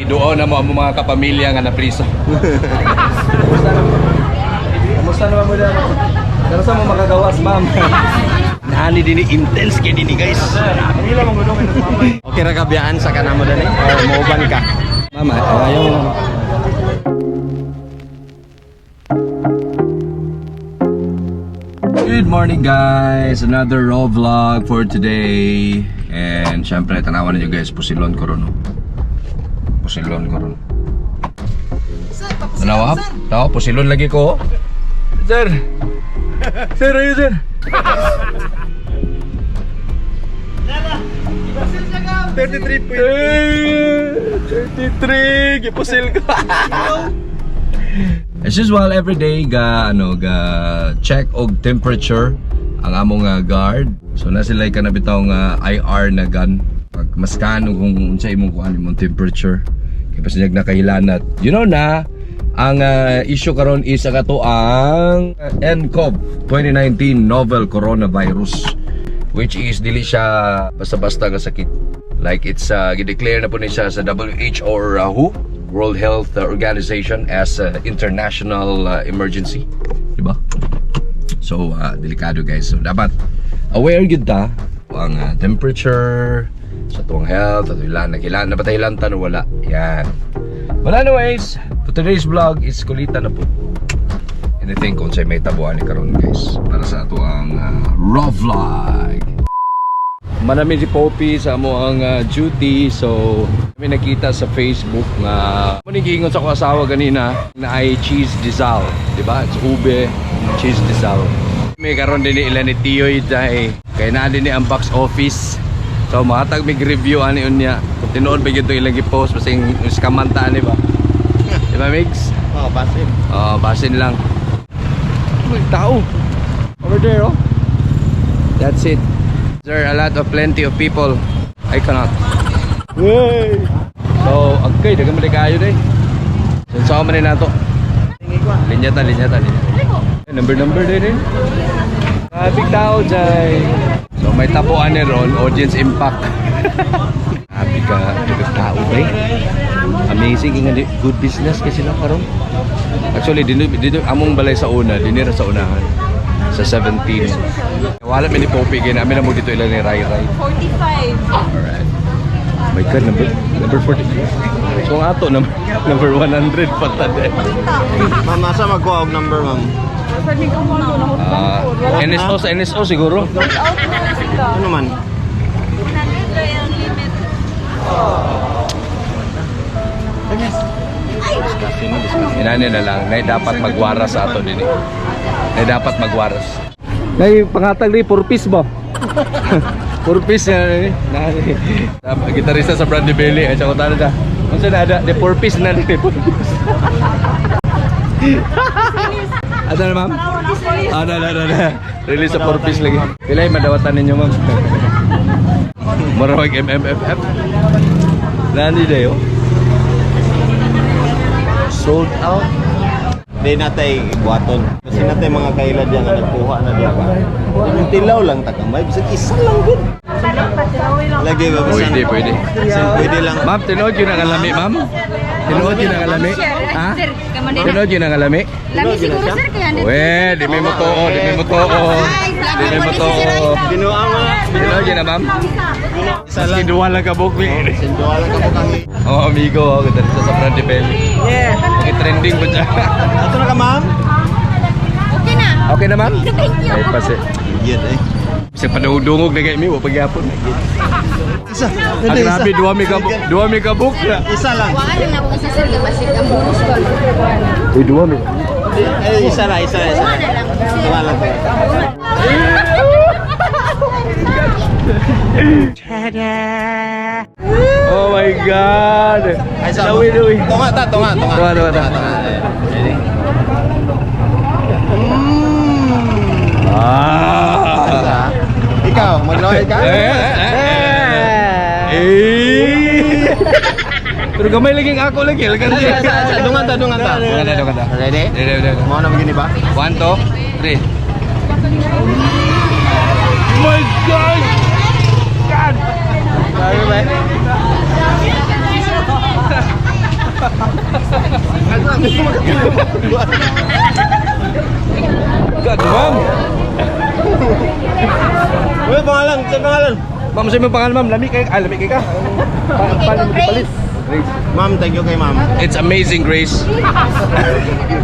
Doon na mo ang mga kapamilya nga na priso. Kamusta naman mo dyan? Kano sa mo makagawas, ma'am? Nani din intense kaya din guys. Okay ra kabiyaan sa kanamo dali. Mauban ka. Mama, ayaw. Good morning guys! Another raw vlog for today. And syempre, tanawan niyo guys, pusilon ko ron. Pusilon ko ron. Tanawa? Tanawa, pusilon lagi ko. Sir! Sir, ayun sir! 33! Gipusil ko! As usual, every day ga check og temperature ang among guard. So na sila ka nabitaw nga IR na gun. Pag maskan kung unsa imong kuan imong temperature. Kaya pa sinyag nakahilanat. You know na ang issue karon is kato ang nCoV 2019 novel coronavirus, which is dili siya basta-basta nga sakit. Like it's gideclare na po ni siya sa WHO or WHO, World Health Organization, as international emergency, di ba? So delikado guys. So dapat aware gyud ta ang temperature sa tuwang health, at ilan na patahilanta no wala. Yan. Well anyways, to today's vlog is kulita na po. Anything kung sa'y may tabuan ni karon guys para sa ato ang raw vlog. Manami si Poppy sa mo ang duty, so kami nakita sa Facebook na manigingon sa ko asawa ganina na ay cheese disal, di ba? It's ube, cheese disal. May karon din ilan ni Tiyoy dahil kaya na din ni ang box office. So matag mig review ani unya. Kung tinuod ba gyud ilang gi-post basing skamanta ni ba? Di ba Migs? Oh, basin. Oh, basin lang. May tao. Over there, oh. That's it. There are a lot of plenty of people. I cannot. Hey. So, okay, dagan mali kayo day. Sa man na to. Linyata. Number day din. Big tao jay. So may tapuan ni ron, audience impact. Happy ka, big tao day. Amazing nga good business kasi lang karon. Actually dito among balay sa una, dinira sa unahan. Sa 17. Wala mi ni Poppy kaya namin na mo dito ilan ni Rai. 45. Alright. My God, number 45. So ang ato number 100 pata din. Ma'am, asa magkuha og number, ma'am? NSO siguro. Ano man? Inani na lang, nay dapat magwaras sa ato din. Nay dapat magwaras. Nay pangatag ni purpose ba? Purpose na ni. Gitarista sa Brandy Belly ay sa kotana da. Unsa na ada, the purpose na ni purpose. Ada na ma'am? Na. Release sa purpose lagi. Pilay madawatan ninyo ma'am. Marawag MMFF. Nani dayo? Sold out. Di natay buhaton. Kasi natay mga kailad yan na nagkuha na diya ba? Yung tilaw lang tagamay. Bisag isa lang good. Lagi ba? Pwede. Pwede lang. Ma'am, tinood yun ang alami, ma'am? Tinood yun ang alami? Ha? Tinood yun ang alami? Lami siguro sir kaya hindi. Weh, di may motoo. Binuang mo na. Tinood yun na, ma'am? Isa lang. Sinduwa lang ka bukli. Sinduwa lang ka bukang. Oh, amigo, kita rin sa Brandy Belly. Yeah. Trending ba dyan? Ato na ka, ma'am? Okay na. Okay na, ma'am? Thank you. Ay, pasi. Yan eh. Kasi panahudungog na kayo, may pagyapon. Isa. Ang grabe, duwa may kabuk na. Isa lang. Wala lang ako isa sir gamasig ang bonus ko. Uy, duwa may. Isa lang. Wala lang. Oh my God! Ay, sa Dawi. Tunga. Tunga. Ikaw, mag-load ka? Pero gamay laging ako lagi. Dungan ta. Ready? Mau na begini ba? 1, 2, 3. My God! Sabi ba? God, ma'am. Uy, pangalan, sa pangalan. Ma'am, sa'yo mo pangalan, ma'am. Lami kay ka. Grace. Ma'am, thank you kay ma'am. It's amazing, Grace.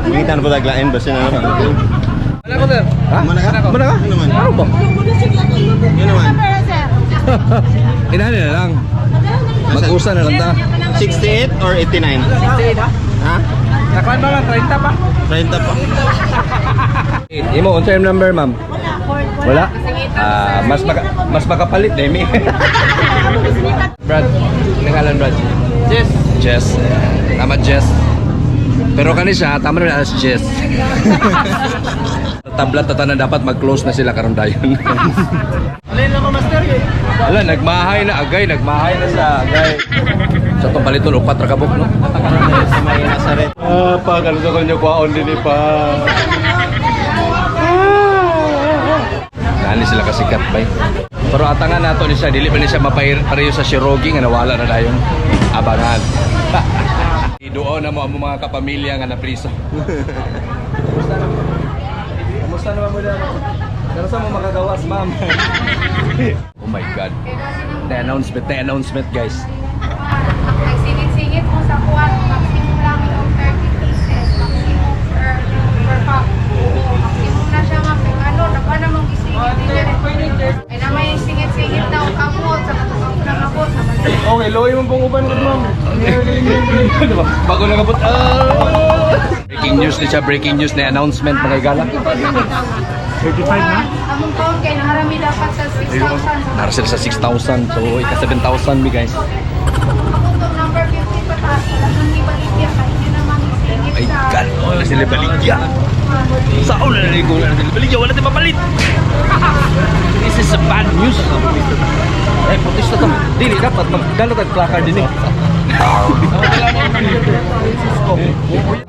Kita na po taglain ba siya na naman? Mana ko, sir? Ha? Mana ka? Mana ka? Yun naman. Ano ba? Yun naman. Inani na lang. Mag-usa na lang ta. 68 or 89? 68 ha? Ha? Nakuha ba lang, 30 pa? 30 pa. Imo, unsa yung number, ma'am? Wala? Mas makapalit, Demi. Brad, nangalan Brad? Yes. Jess. Tama, Jess. Pero kani siya, tama na as Jess. Tablat na tanan dapat mag-close na sila karon dayon. Alin lang mo master eh. Wala, nagmahay na agay, nagmahay na sa agay. Sa itong palitol, upat ra kabuk, no? Sa may Nazaret. Pagkaluto ko niyo kwaon din pa. Nani sila kasikat ba eh. Pero atangan nato ni siya, dili pa ni siya mapareho sa Shirogi nga nawala na dayon. Abangan. Iduo na mo ang mga kapamilya nga napriso. Kumusta naman mo dyan? Pero sa mo makagawas, ma'am? Oh my God. The announcement guys. Nagsingit-singit mo sa kuwan. Maximum lang yung 30 pieces. Maximum per pack. Maximum na siya nga. Ano, napa namang isingit nila. Ay na may singit-singit na ang kamot. Sa katapang na kamot. Okay, loy mo pong uban ko ma'am. Bago nakabot. Breaking news ni siya, breaking news na announcement mga igala. 35 na? Among taon kay naharami dapat sa 6,000. Narasil sa 6,000. So, ika 7,000 mi guys. Putok number 50 pataas. Lagang ibaligya. Kahit yun naman isingit Ay, sa... God. Oh, na sila baligya. Saan na narinig ko na sila baligya? Wala tayo mapalit. This is a bad news. Eh, protesta to. Dili, dapat magdalo tayo placard din eh.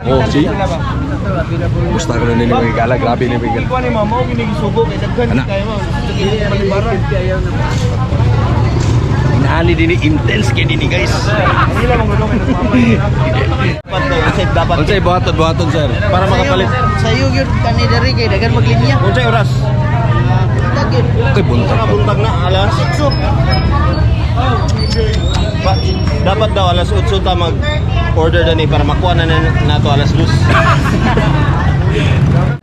Oh, see? Gusto ko na nila mga igala. Grabe na mga igala. Ikaw ni mama, huwag ginigisugo. Kaya daghan Anak. kayo ma'am. Balibaran. Inaani din ni intense kaya din ni guys. Ang ilang mong gulong ng mama. Dapat daw, dapat. Unsay buhaton sir? Para makapalit. Sa iyo yun, kanidari kayo. Daghan maglinya. Unsay oras? Daghan. Kay buntag. Buntag na, alas 8. Dapat daw alas 8 ta mag-order na ni para makuha na nato alas 2.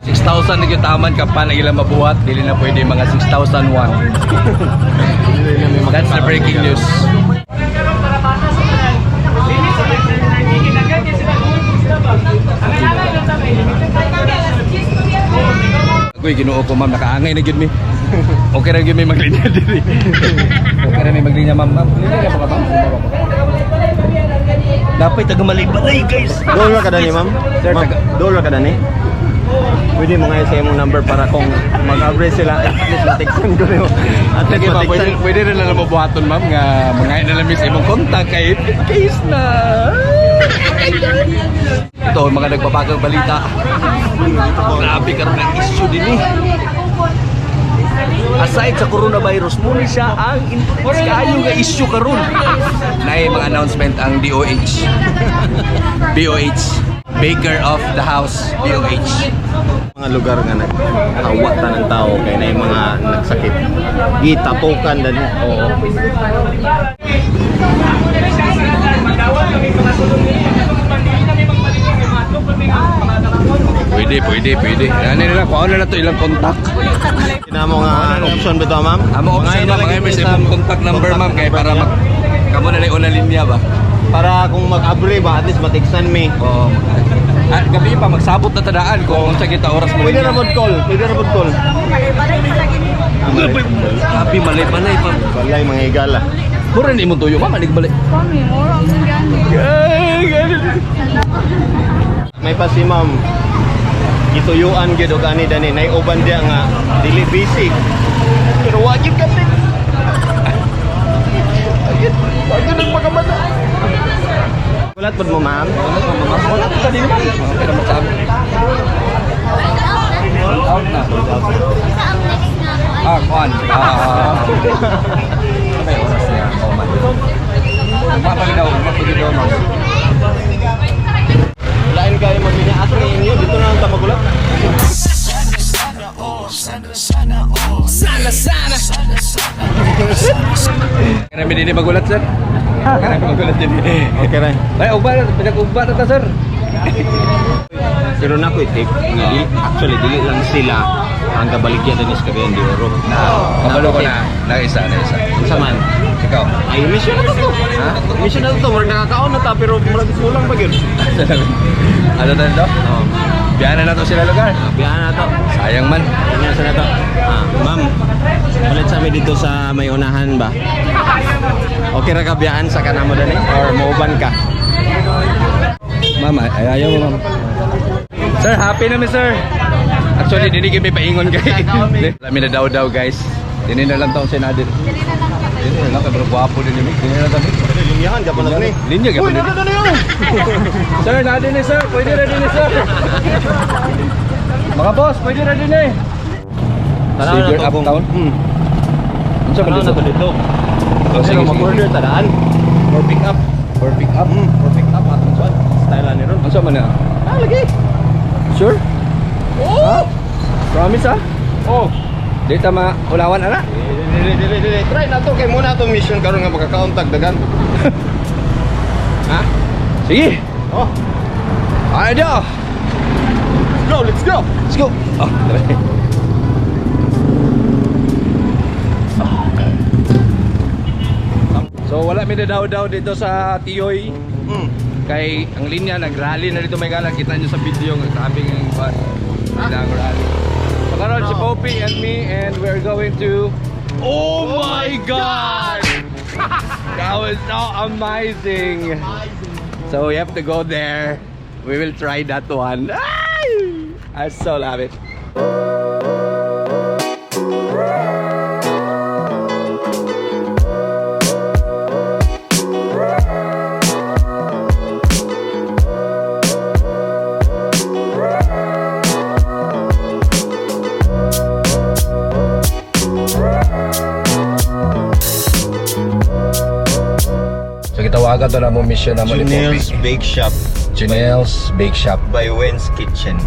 6,000 na yung taman ka pa na ilang mabuhat. Dili na pwede mga 6,001. That's the breaking news. Agoy, ginoo ko ma'am, nakaangay na yun mi. Okay na yun may maglinya diri. Okay na may maglinya ma'am. Ma'am, linya na ba ka ma'am? Dapat tagamali-balay guys. Dool ka dani, ma'am? Sir, Ma'am, dool ka dani? Pwede mo nga sa imong number para kung mag-average sila, at least matiksan ko rin. At least Sige ma'am, matiksan. pwede rin na mabuhaton ma'am nga mga na lang sa imong kontak kay case na. Ito, mga nagbabagang balita. Grabe karon ang issue din eh. Aside sa coronavirus, muna siya ang intense kayo nga issue karon. Na mga announcement ang DOH. BOH. Baker of the House, BOH. Mga lugar nga naghawa ta ng tao kay na yung mga nagsakit. Gitapukan dani. Oo. Pwede. Ano nila, kung ano na to ilang kontak. Kinamo nga option ba ito, ma'am? Amo option ba, mga emergency mong contact number ma'am, kaya para kamo na una linya ba? Para kung mag-abre ba, at least matiksan me. Oo. At gabi pa, magsabot na tadaan kung sa kita oras mo Pwede na pod call. Pwede na pod call. Happy malay-malay pa. Walay mga igala. Mura ni mo tuyo, ma'am, anig balay. Kami, mura ang gani. May pa si ma'am. Gituyuan gyud og ani dani nay uban dia nga dili busy. Pero wagid ka tin. Wagid ang makamata. Ulat pod mo ma'am. Wala ka din ba? Pero masabi. Out na. Kuan. May oras niya. Oh man. Mapagdaw, ma'am. Kami din magulat sir. Kami magulat din. Okay ra. Ay, ugba na, pinag-ugba na ta sir. Pero na ko itik, actually dili lang sila ang kabaligyan din is Cagayan de Oro. Kabalo ko na. Na isa. Unsa man? Ikaw. Ay mission na to. Ha? Mission na to, murag nakakaon na ta pero murag kulang pa gyud. Ano na to? Oh. Biyanan na to sila lugar. Biyahan na to. Sayang man. Tingnan sa na to. Ma'am. Ulit sa amin dito sa may unahan ba? Okay ra ka biyaan sa kanamo dani or mauban ka? Mama, ayaw mo ma'am. Sir, happy na mi sir. Actually, dili kami paingon kay. Lami na daw guys. Dini na lang taong sinadin. Dini na lang kay bro guwapo din ni. Dini na lang. Linyahan ka pa na ni. Linya ka pa ni. Sir, nadin ni sir. Pwede na din ni sir. Mga boss, pwede na din eh. Tanaw na to kung uptown. Unsa man Tanaw na to dito? dito. Oh, sige, sige. Mag-order tadaan. For pick up. For pick up. For pick up atong swan. Style ni ron. Unsa man na? Lagi. Sure? Oh. Promise ah? Oh. Di ta maulawan ana? Dili. Try na to kay muna to mission karon nga magka-countag dagan. Ha? Sige. Oh, Ayun. let's go. Let's go. Oh, tara. So wala mi na daw dito sa Tiyoy. Kay ang linya nag-rally na dito may gala. Kita nyo sa video ng sabing ng bus. Nag-rally. So karon si Poppy and me and we're going to... Oh my God! That was so amazing! So we have to go there. We will try that one. I so love it. So kitawagan to na mo mission na mo ni Junel's Poppy. Bake Shop Junel's Bake Shop. by Wen's Kitchen.